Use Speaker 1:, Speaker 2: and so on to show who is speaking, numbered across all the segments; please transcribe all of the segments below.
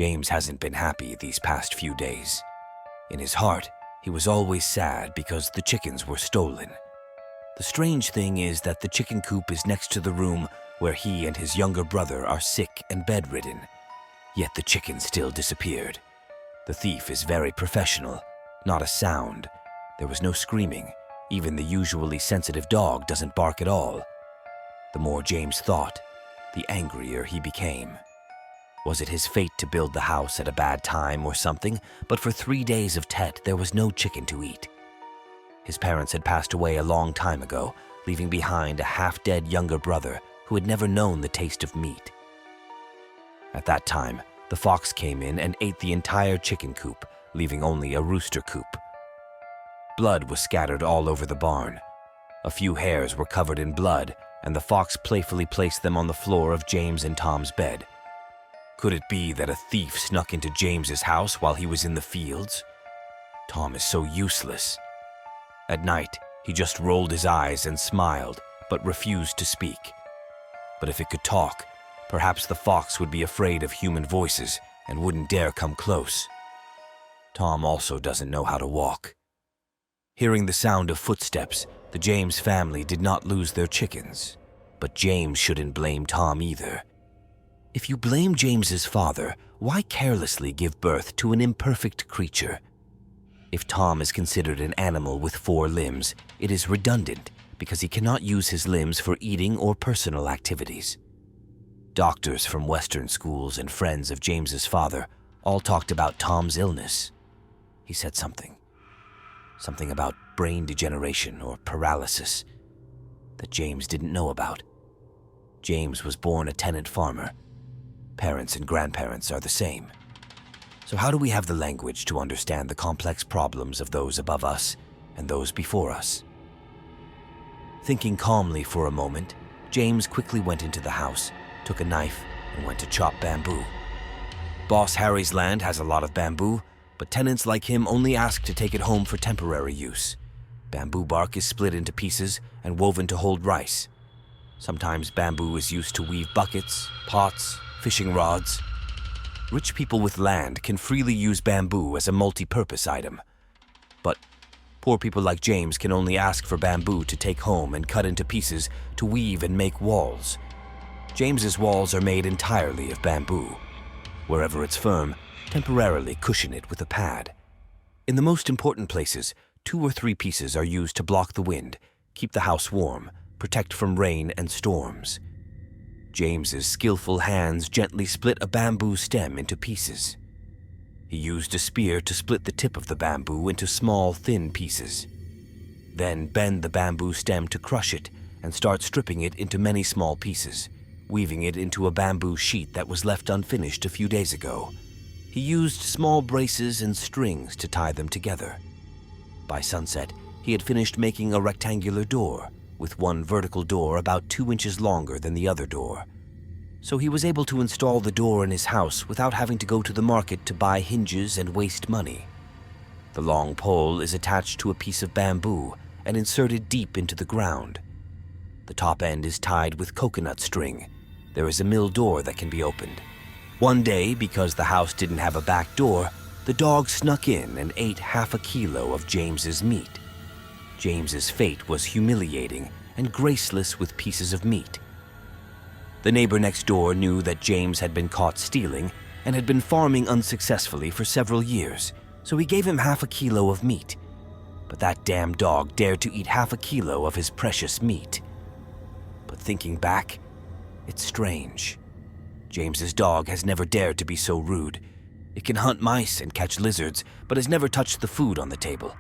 Speaker 1: James hasn't been happy these past few days. In his heart, he was always sad because the chickens were stolen. The strange thing is that the chicken coop is next to the room where he and his younger brother are sick and bedridden. Yet the chicken still disappeared. The thief is very professional. Not a sound. There was no screaming. Even the usually sensitive dog doesn't bark at all. The more James thought, the angrier he became. Was it his fate to build the house at a bad time or something? But for 3 days of Tet, there was no chicken to eat. His parents had passed away a long time ago, leaving behind a half-dead younger brother who had never known the taste of meat. At that time, the fox came in and ate the entire chicken coop, leaving only a rooster coop. Blood was scattered all over the barn. A few hairs were covered in blood, and the fox playfully placed them on the floor of James and Tom's bed. Could it be that a thief snuck into James's house while he was in the fields? Tom is so useless. At night, he just rolled his eyes and smiled, but refused to speak. But if it could talk, perhaps the fox would be afraid of human voices and wouldn't dare come close. Tom also doesn't know how to walk. Hearing the sound of footsteps, the James family did not lose their chickens. But James shouldn't blame Tom either. If you blame James's father, why carelessly give birth to an imperfect creature? If Tom is considered an animal with 4 limbs, it is redundant because he cannot use his limbs for eating or personal activities. Doctors from Western schools and friends of James's father all talked about Tom's illness. He said something about brain degeneration or paralysis that James didn't know about. James was born a tenant farmer. Parents and grandparents are the same. So how do we have the language to understand the complex problems of those above us and those before us? Thinking calmly for a moment, James quickly went into the house, took a knife, and went to chop bamboo. Boss Harry's land has a lot of bamboo, but tenants like him only ask to take it home for temporary use. Bamboo bark is split into pieces and woven to hold rice. Sometimes bamboo is used to weave buckets, pots, fishing rods. Rich people with land can freely use bamboo as a multi-purpose item. But poor people like James can only ask for bamboo to take home and cut into pieces to weave and make walls. James's walls are made entirely of bamboo. Wherever it's firm, temporarily cushion it with a pad. In the most important places, 2 or 3 pieces are used to block the wind, keep the house warm, protect from rain and storms. James's skillful hands gently split a bamboo stem into pieces. He used a spear to split the tip of the bamboo into small, thin pieces. Then bend the bamboo stem to crush it and start stripping it into many small pieces, weaving it into a bamboo sheet that was left unfinished a few days ago. He used small braces and strings to tie them together. By sunset, he had finished making a rectangular door, with one vertical door about 2 inches longer than the other door. So he was able to install the door in his house without having to go to the market to buy hinges and waste money. The long pole is attached to a piece of bamboo and inserted deep into the ground. The top end is tied with coconut string. There is a mill door that can be opened. One day, because the house didn't have a back door, the dog snuck in and ate half a kilo of James's meat. James's fate was humiliating and graceless with pieces of meat. The neighbor next door knew that James had been caught stealing and had been farming unsuccessfully for several years, so he gave him half a kilo of meat. But that damn dog dared to eat half a kilo of his precious meat. But thinking back, it's strange. James's dog has never dared to be so rude. It can hunt mice and catch lizards, but has never touched the food on the table.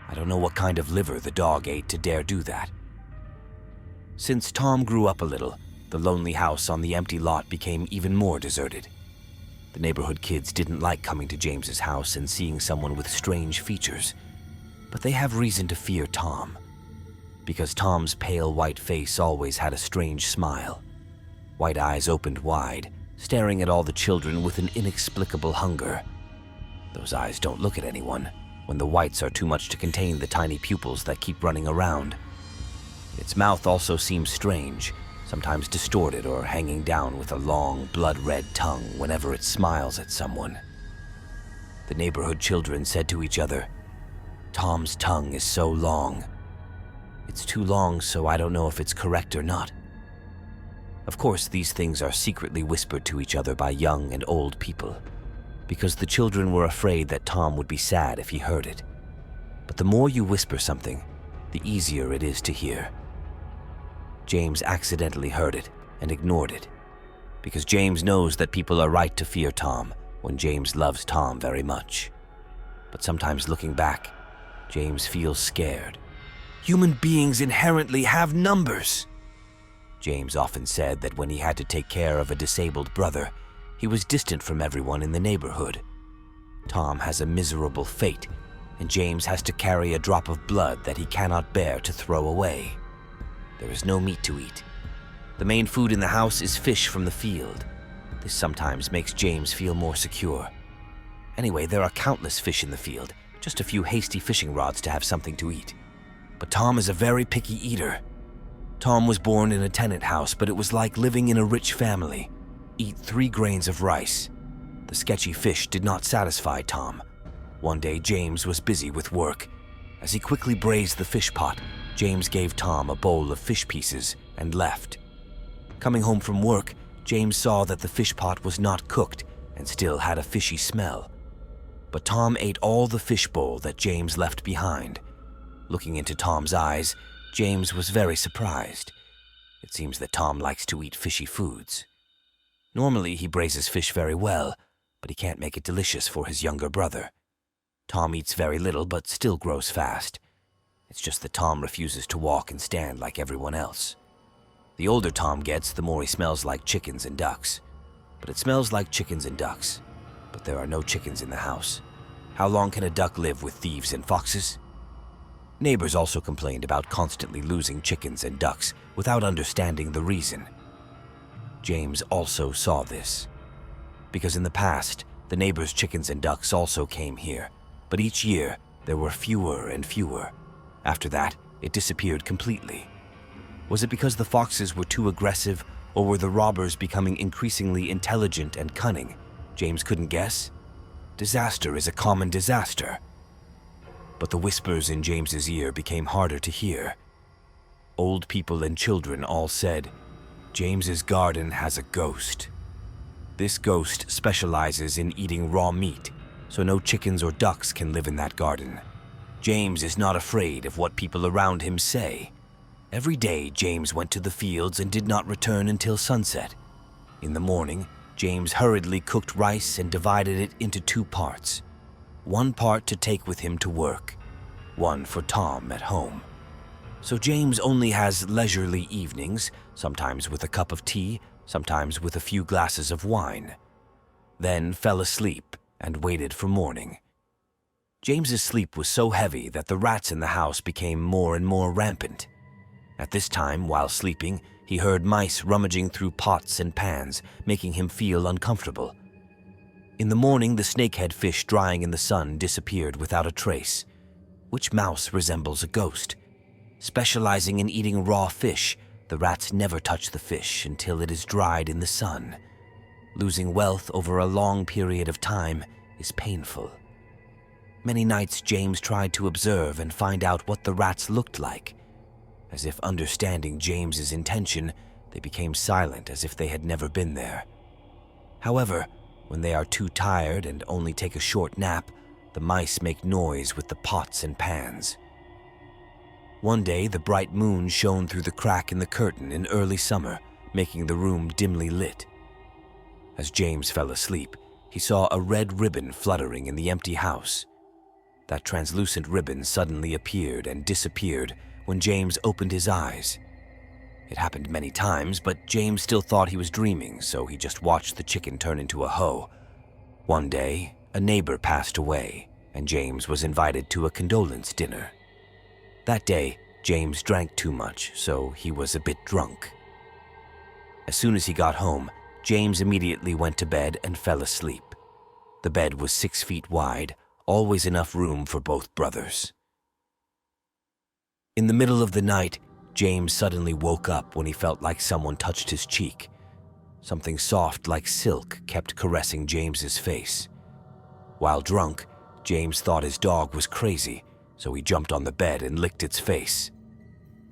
Speaker 1: I don't know what kind of liver the dog ate to dare do that. Since Tom grew up a little, the lonely house on the empty lot became even more deserted. The neighborhood kids didn't like coming to James's house and seeing someone with strange features, but they have reason to fear Tom, because Tom's pale white face always had a strange smile. White eyes opened wide, staring at all the children with an inexplicable hunger. Those eyes don't look at anyone when the whites are too much to contain the tiny pupils that keep running around. Its mouth also seems strange, sometimes distorted or hanging down with a long, blood-red tongue whenever it smiles at someone. The neighborhood children said to each other, "Tom's tongue is so long. It's too long, so I don't know if it's correct or not." Of course, these things are secretly whispered to each other by young and old people, because the children were afraid that Tom would be sad if he heard it. But the more you whisper something, the easier it is to hear. James accidentally heard it and ignored it, because James knows that people are right to fear Tom when James loves Tom very much. But sometimes looking back, James feels scared. "Human beings inherently have numbers." James often said that when he had to take care of a disabled brother, he was distant from everyone in the neighborhood. Tom has a miserable fate, and James has to carry a drop of blood that he cannot bear to throw away. There is no meat to eat. The main food in the house is fish from the field. This sometimes makes James feel more secure. Anyway, there are countless fish in the field, just a few hasty fishing rods to have something to eat. But Tom is a very picky eater. Tom was born in a tenant house, but it was like living in a rich family. Eat 3 grains of rice. The sketchy fish did not satisfy Tom. One day, James was busy with work. As he quickly braised the fish pot, James gave Tom a bowl of fish pieces and left. Coming home from work, James saw that the fish pot was not cooked and still had a fishy smell. But Tom ate all the fish bowl that James left behind. Looking into Tom's eyes, James was very surprised. It seems that Tom likes to eat fishy foods. Normally, he braises fish very well, but he can't make it delicious for his younger brother. Tom eats very little, but still grows fast. It's just that Tom refuses to walk and stand like everyone else. The older Tom gets, the more he smells like chickens and ducks. But it smells like chickens and ducks, but there are no chickens in the house. How long can a duck live with thieves and foxes? Neighbors also complained about constantly losing chickens and ducks without understanding the reason. James also saw this, because in the past, the neighbors' chickens and ducks also came here, but each year there were fewer and fewer. After that, it disappeared completely. Was it because the foxes were too aggressive, or were the robbers becoming increasingly intelligent and cunning? James couldn't guess. Disaster is a common disaster. But the whispers in James's ear became harder to hear. Old people and children all said, "James's garden has a ghost. This ghost specializes in eating raw meat, so no chickens or ducks can live in that garden. James is not afraid of what people around him say." Every day, James went to the fields and did not return until sunset. In the morning, James hurriedly cooked rice and divided it into 2 parts. 1 part to take with him to work, 1 for Tom at home. So James only has leisurely evenings, sometimes with a cup of tea, sometimes with a few glasses of wine. Then fell asleep and waited for morning. James's sleep was so heavy that the rats in the house became more and more rampant. At this time, while sleeping, he heard mice rummaging through pots and pans, making him feel uncomfortable. In the morning, the snakehead fish drying in the sun disappeared without a trace. Which mouse resembles a ghost? Specializing in eating raw fish, the rats never touch the fish until it is dried in the sun. Losing wealth over a long period of time is painful. Many nights James tried to observe and find out what the rats looked like. As if understanding James's intention, they became silent as if they had never been there. However, when they are too tired and only take a short nap, the mice make noise with the pots and pans. One day, the bright moon shone through the crack in the curtain in early summer, making the room dimly lit. As James fell asleep, he saw a red ribbon fluttering in the empty house. That translucent ribbon suddenly appeared and disappeared when James opened his eyes. It happened many times, but James still thought he was dreaming, so he just watched the chicken turn into a hoe. One day, a neighbor passed away, and James was invited to a condolence dinner. That day, James drank too much, so he was a bit drunk. As soon as he got home, James immediately went to bed and fell asleep. The bed was 6 feet wide, always enough room for both brothers. In the middle of the night, James suddenly woke up when he felt like someone touched his cheek. Something soft like silk kept caressing James's face. While drunk, James thought his dog was crazy, so he jumped on the bed and licked its face.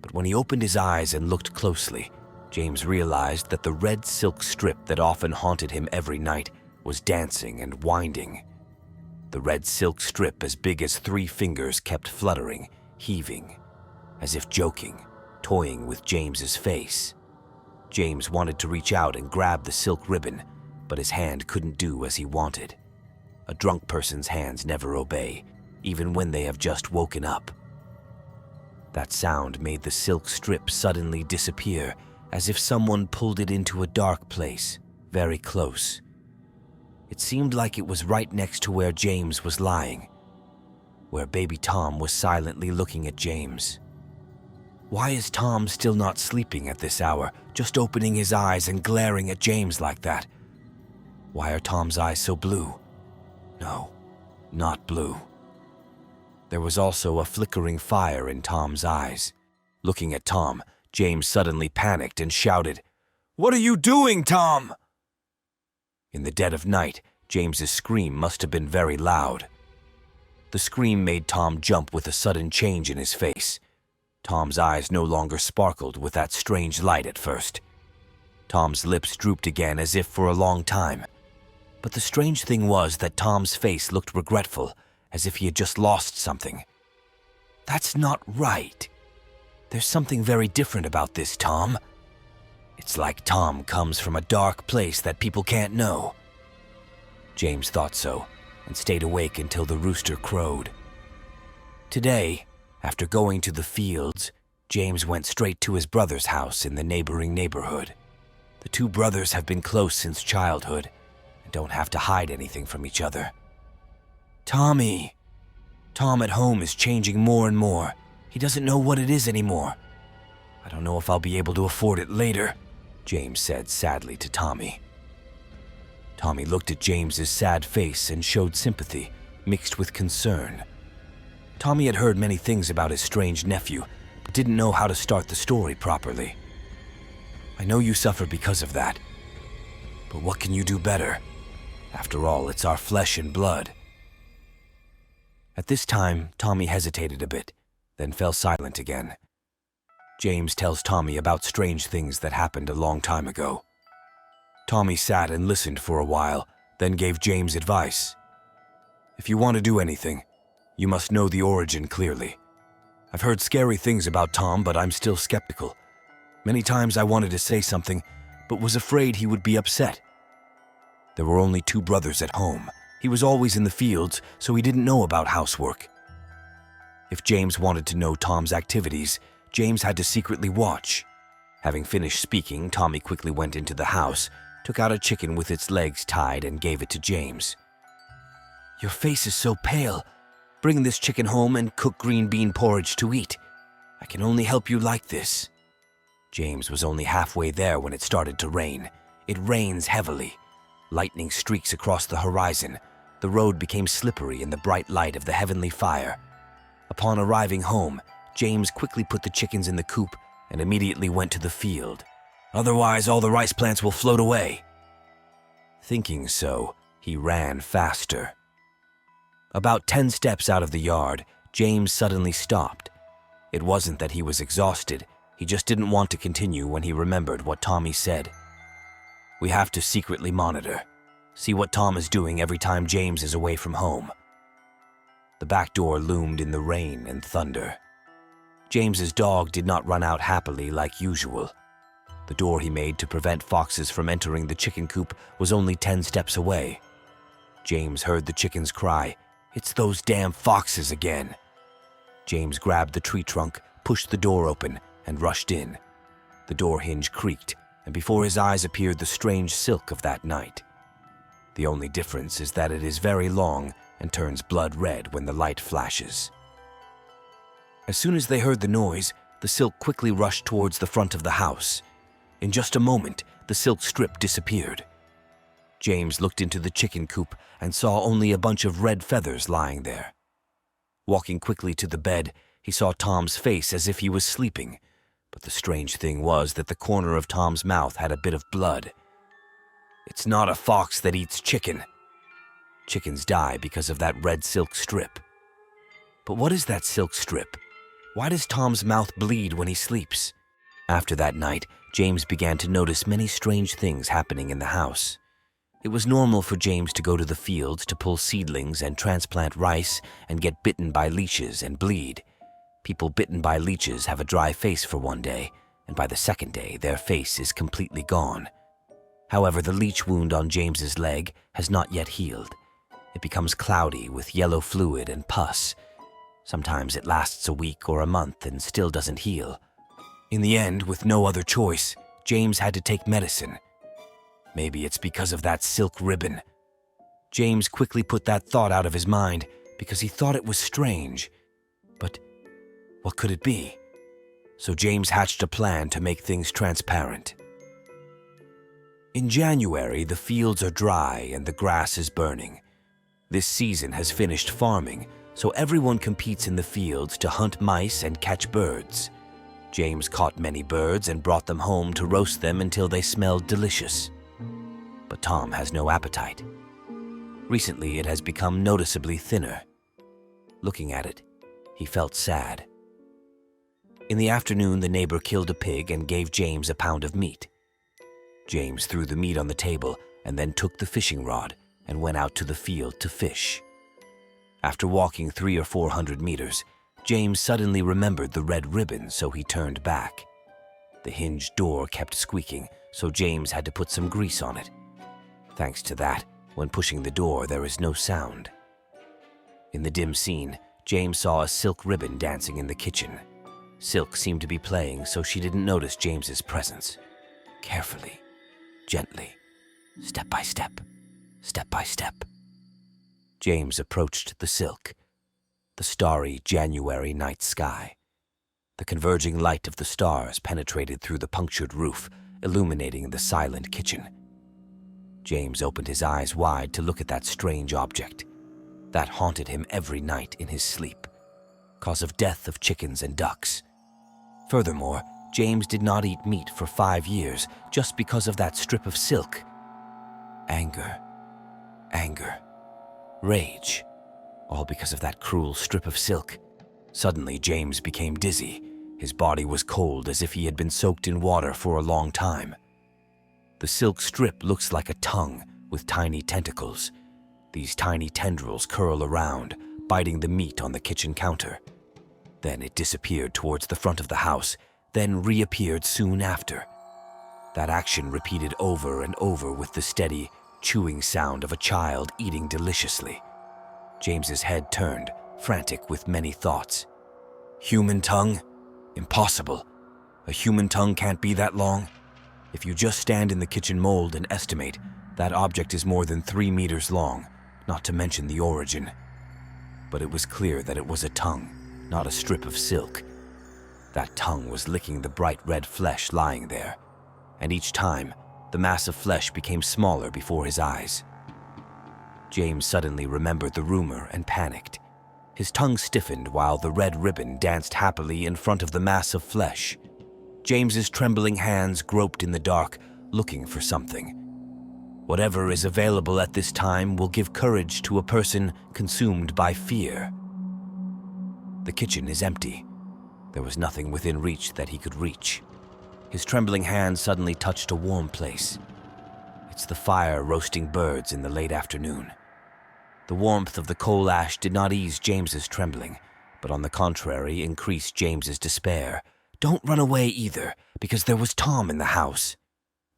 Speaker 1: But when he opened his eyes and looked closely, James realized that the red silk strip that often haunted him every night was dancing and winding. The red silk strip, as big as 3 fingers, kept fluttering, heaving, as if joking, toying with James's face. James wanted to reach out and grab the silk ribbon, but his hand couldn't do as he wanted. A drunk person's hands never obey, even when they have just woken up. That sound made the silk strip suddenly disappear, as if someone pulled it into a dark place, very close. It seemed like it was right next to where James was lying, where baby Tom was silently looking at James. Why is Tom still not sleeping at this hour, just opening his eyes and glaring at James like that? Why are Tom's eyes so blue? No, not blue. There was also a flickering fire in Tom's eyes. Looking at Tom, James suddenly panicked and shouted, "What are you doing, Tom?" In the dead of night, James's scream must have been very loud. The scream made Tom jump with a sudden change in his face. Tom's eyes no longer sparkled with that strange light at first. Tom's lips drooped again as if for a long time. But the strange thing was that Tom's face looked regretful, as if he had just lost something. That's not right. There's something very different about this Tom. It's like Tom comes from a dark place that people can't know. James thought so, and stayed awake until the rooster crowed. Today, after going to the fields, James went straight to his brother's house in the neighboring neighborhood. The 2 brothers have been close since childhood, and don't have to hide anything from each other. Tommy! Tom at home is changing more and more. He doesn't know what it is anymore. I don't know if I'll be able to afford it later, James said sadly to Tommy. Tommy looked at James's sad face and showed sympathy, mixed with concern. Tommy had heard many things about his strange nephew, but didn't know how to start the story properly. I know you suffer because of that, but what can you do better? After all, it's our flesh and blood. At this time, Tommy hesitated a bit, then fell silent again. James tells Tommy about strange things that happened a long time ago. Tommy sat and listened for a while, then gave James advice. If you want to do anything, you must know the origin clearly. I've heard scary things about Tom, but I'm still skeptical. Many times I wanted to say something, but was afraid he would be upset. There were only 2 brothers at home. He was always in the fields, so he didn't know about housework. If James wanted to know Tom's activities, James had to secretly watch. Having finished speaking, Tommy quickly went into the house, took out a chicken with its legs tied, and gave it to James. Your face is so pale. Bring this chicken home and cook green bean porridge to eat. I can only help you like this. James was only halfway there when it started to rain. It rains heavily. Lightning streaks across the horizon. The road became slippery in the bright light of the heavenly fire. Upon arriving home, James quickly put the chickens in the coop and immediately went to the field. Otherwise, all the rice plants will float away. Thinking so, he ran faster. About 10 steps out of the yard, James suddenly stopped. It wasn't that he was exhausted. He just didn't want to continue when he remembered what Tommy said. We have to secretly monitor. See what Tom is doing every time James is away from home. The back door loomed in the rain and thunder. James's dog did not run out happily like usual. The door he made to prevent foxes from entering the chicken coop was only 10 steps away. James heard the chickens cry, "It's those damn foxes again." James grabbed the tree trunk, pushed the door open, and rushed in. The door hinge creaked, and before his eyes appeared the strange silk of that night. The only difference is that it is very long and turns blood red when the light flashes. As soon as they heard the noise, the silk quickly rushed towards the front of the house. In just a moment, the silk strip disappeared. James looked into the chicken coop and saw only a bunch of red feathers lying there. Walking quickly to the bed, he saw Tom's face as if he was sleeping, But the strange thing was that the corner of Tom's mouth had a bit of blood. It's not a fox that eats chicken. Chickens die because of that red silk strip. But what is that silk strip? Why does Tom's mouth bleed when he sleeps? After that night, James began to notice many strange things happening in the house. It was normal for James to go to the fields to pull seedlings and transplant rice and get bitten by leeches and bleed. People bitten by leeches have a dry face for one day, and by the second day, their face is completely gone. However, the leech wound on James's leg has not yet healed. It becomes cloudy with yellow fluid and pus. Sometimes it lasts a week or a month and still doesn't heal. In the end, with no other choice, James had to take medicine. Maybe it's because of that silk ribbon. James quickly put that thought out of his mind because he thought it was strange. But what could it be? So James hatched a plan to make things transparent. In January, the fields are dry and the grass is burning. This season has finished farming, so everyone competes in the fields to hunt mice and catch birds. James caught many birds and brought them home to roast them until they smelled delicious. But Tom has no appetite. Recently, it has become noticeably thinner. Looking at it, he felt sad. In the afternoon, the neighbor killed a pig and gave James a pound of meat. James threw the meat on the table and then took the fishing rod and went out to the field to fish. After walking 300 or 400 meters, James suddenly remembered the red ribbon, so he turned back. The hinged door kept squeaking, so James had to put some grease on it. Thanks to that, when pushing the door, there is no sound. In the dim scene, James saw a silk ribbon dancing in the kitchen. Silk seemed to be playing, so she didn't notice James's presence. Carefully, gently, step by step, step by step. James approached the silk, the starry January night sky. The converging light of the stars penetrated through the punctured roof, illuminating the silent kitchen. James opened his eyes wide to look at that strange object. That haunted him every night in his sleep, cause of death of chickens and ducks. Furthermore, James did not eat meat for 5 years just because of that strip of silk. Anger, rage, all because of that cruel strip of silk. Suddenly, James became dizzy. His body was cold as if he had been soaked in water for a long time. The silk strip looks like a tongue with tiny tentacles. These tiny tendrils curl around, biting the meat on the kitchen counter. Then it disappeared towards the front of the house, then reappeared soon after. That action repeated over and over with the steady, chewing sound of a child eating deliciously. James's head turned, frantic with many thoughts. Human tongue? Impossible. A human tongue can't be that long. If you just stand in the kitchen mold and estimate, that object is more than 3 meters long, not to mention the origin. But it was clear that it was a tongue, not a strip of silk. That tongue was licking the bright red flesh lying there, and each time, the mass of flesh became smaller before his eyes. James suddenly remembered the rumor and panicked. His tongue stiffened while the red ribbon danced happily in front of the mass of flesh. James's trembling hands groped in the dark, looking for something. Whatever is available at this time will give courage to a person consumed by fear. The kitchen is empty. There was nothing within reach that he could reach. His trembling hand suddenly touched a warm place. It's the fire roasting birds in the late afternoon. The warmth of the coal ash did not ease James's trembling, but on the contrary increased James's despair. Don't run away either, because there was Tom in the house.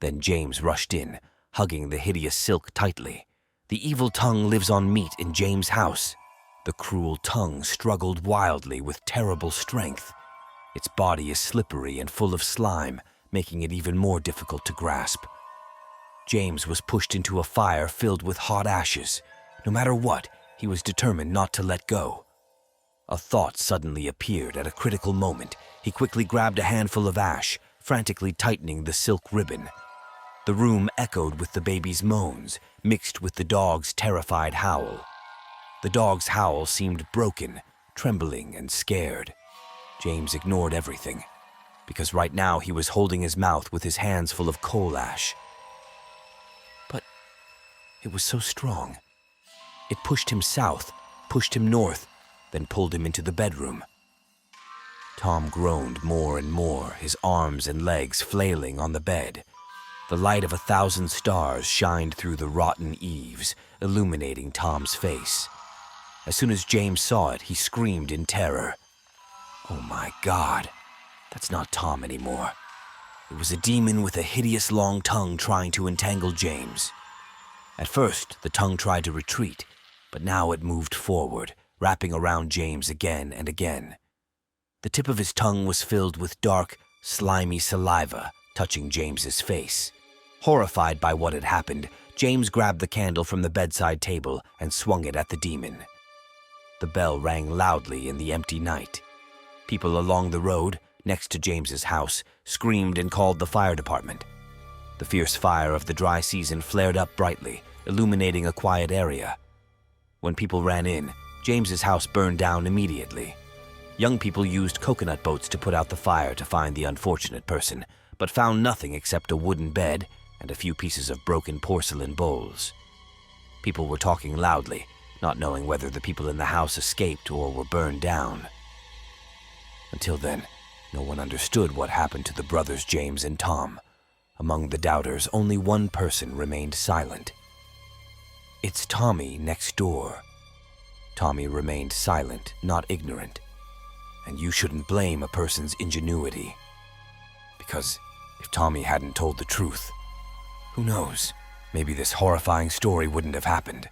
Speaker 1: Then James rushed in, hugging the hideous silk tightly. The evil tongue lives on meat in James' house. The cruel tongue struggled wildly with terrible strength. Its body is slippery and full of slime, making it even more difficult to grasp. James was pushed into a fire filled with hot ashes. No matter what, he was determined not to let go. A thought suddenly appeared at a critical moment. He quickly grabbed a handful of ash, frantically tightening the silk ribbon. The room echoed with the baby's moans, mixed with the dog's terrified howl. The dog's howl seemed broken, trembling, and scared. James ignored everything. because right now he was holding his mouth with his hands full of coal ash. But it was so strong. It pushed him south, pushed him north, then pulled him into the bedroom. Tom groaned more and more, his arms and legs flailing on the bed. The light of 1,000 stars shined through the rotten eaves, illuminating Tom's face. As soon as James saw it, he screamed in terror. Oh my God, that's not Tom anymore. It was a demon with a hideous long tongue trying to entangle James. At first, the tongue tried to retreat, but now it moved forward, wrapping around James again and again. The tip of his tongue was filled with dark, slimy saliva, touching James's face. Horrified by what had happened, James grabbed the candle from the bedside table and swung it at the demon. The bell rang loudly in the empty night. People along the road, next to James's house, screamed and called the fire department. The fierce fire of the dry season flared up brightly, illuminating a quiet area. When people ran in, James's house burned down immediately. Young people used coconut boats to put out the fire to find the unfortunate person, but found nothing except a wooden bed and a few pieces of broken porcelain bowls. People were talking loudly, not knowing whether the people in the house escaped or were burned down. Until then, no one understood what happened to the brothers James and Tom. Among the doubters, only one person remained silent. "It's Tommy next door." Tommy remained silent, not ignorant. And you shouldn't blame a person's ingenuity. Because if Tommy hadn't told the truth, who knows, maybe this horrifying story wouldn't have happened.